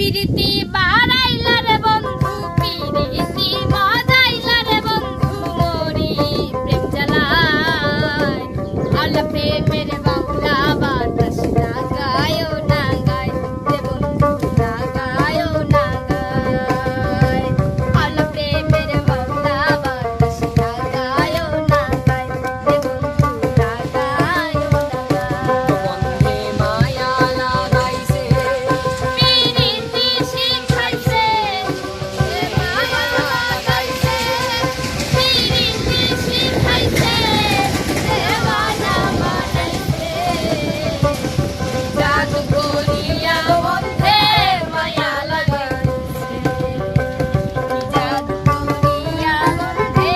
প্রীতি বাড়াইলা রে বন্ধু প্রীতি বাড়াইলা রে বন্ধু মোরি প্রেম জ্বালায় আল্লাহ প্রেমের বাংলা বাতাস না গায়ো না গায় রে বন্ধু না গায়ো না গায় আল্লাহ প্রেমের বাংলা বাতাস না গায়ো না গায় রে বন্ধু না গায়ো না গায় বন্ধে মায়া লাগাইছে প্রীতি শিখাইছে মায়া লাগাইছে প্রীতি শিখাইছে দেওয়ানা বানাইছে জাদু করিয়া বন্ধে মায়া লাগাইছে জাদু করিয়া বন্ধে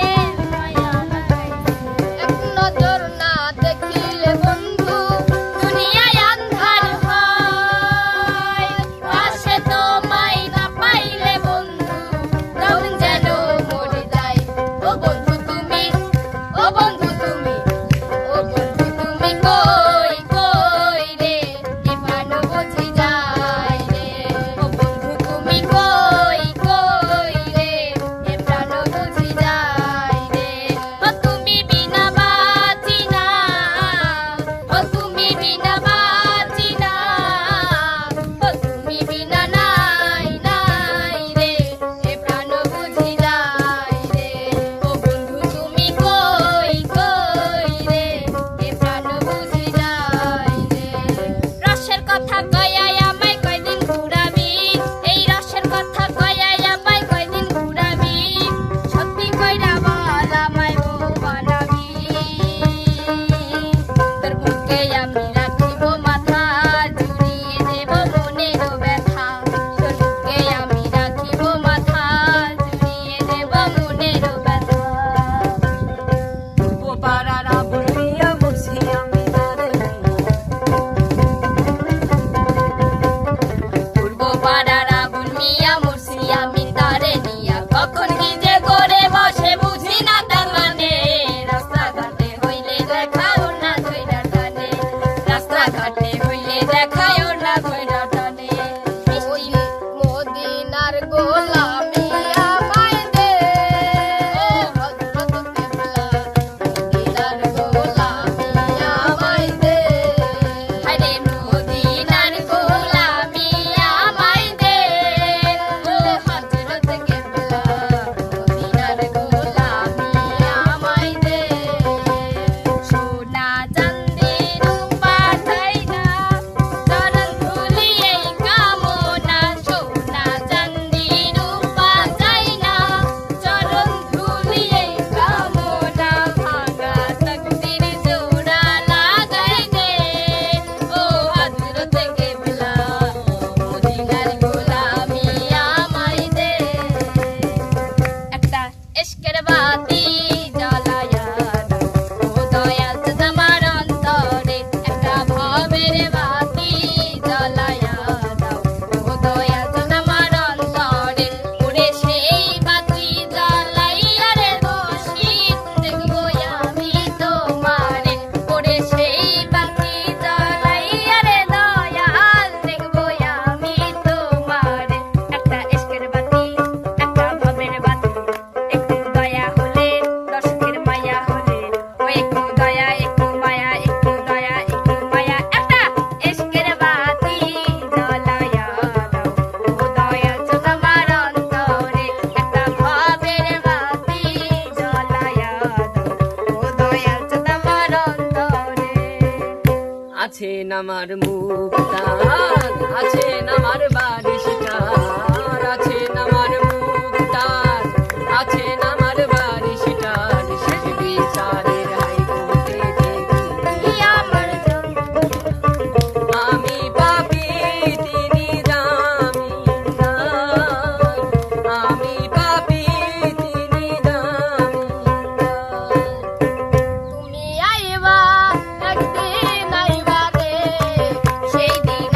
মায়া লাগাইছে এক নজর না দেখিলে বন্ধু দুনিয়ায় আন্ধার হয় পাশে তোমায় না পাইলে বন্ধু প্রাণ যেন মরে যায় ও বন্ধু তুমি ও বন্ধু তুমি ও বন্ধু তুমি কই কই রে এ প্রাণ বুঝি যায় রে ও বন্ধু তুমি কই কই রে এ প্রাণ বুঝি যায় রে ও তুমি বিনা বাঁচি না ও তুমি বিনা বাঁচি না ও তুমি বিনা নাই নাই রে এ প্রাণ বুঝি যায় রে ও বন্ধু তুমি কই কই রে এ প্রাণ বুঝি যায় রে রসের কথা কয়াই আমায় কয়দিন ঘুরাবি এই রসের কথা কয়াই আমায় কয়দিন ঘুরাবি সত্যি কইরা বল আমায় বউ বানাবি তোর বুকে আমি রাখিব মাথা জুড়িয়ে দেব মনের ব্যথা তোর বুকে আমি রাখিব মাথা জুড়িয়ে দেব মনের ব্যথা পূর্ব পাড়ার বলিয়া বসি আমি তারে পূর্ব পাড়ার আবুল মিয়া মুর্শি আমি তারে নিয়া কখন কি যে করে বসে বুঝি না তার মানে রাস্তাঘাটে হইলে দেখাও না ধইরা টানে রাস্তাঘাটে হইলে দেখাও না ধইরা টানে মদিনার গোলামি আমায় দে ও হযরত কেবলা মদিনার গোলামি আমায় দে হায়রে মদিনার গোলামি আমায় দে ও হযরত কেবলা মদিনার গোলামি আমায় দে সোনা চাঁদি রূপা চাই না চরণ ধুলি এই কামনা সোনা চাঁদি রূপা চাই না চরণ ধুলি এই কামনা ভাঙা তকদির জোড়া লাগাই দে ও হযরত কেবলা মদিনার গোলামি আমায় দে একটা ইশকের বাতি জ্বালায়া দাও ও দয়াল তোমার অন্তরে একটা ভাবের বাতি জ্বালায়া দাও ও দয়াল তোমার অন্তরে ওরে সেই বাতি জ্বালাইয়া রে বসি দেখবো আমি তোমারে ওরে সেই বাতি জ্বালাইয়া রে দয়াল দেখবো আমি তোমারে একটা ইশকের বাতি একটা ভাবের বাতি একটু দয়া হলে দর্শকের মায়া হলে ও একটু দয়া একটু মায়া একটু দয়া একটু মায়া একটা ইশকের বাতি জ্বালায়া দাও ও দয়াল তোমার অন্তরে একটা ভাবের বাতি জ্বালায়া দাও ও দয়াল তোমার অন্তরে আছেন আমার মুক্তার আছেন আমার বারিশটার আছেন আমার মুক্তার আছেন আমার বারিশটার শেষ বিচারের হাইকোর্টে দেখি আমার আমি পাপী তিনি জামিনদার আমি পাপী তিনি জামিনদার তুমি আইবা একদিন আইবা রে সেই দিন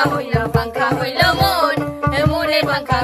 পাংখা হইল মন, মনে পাংখা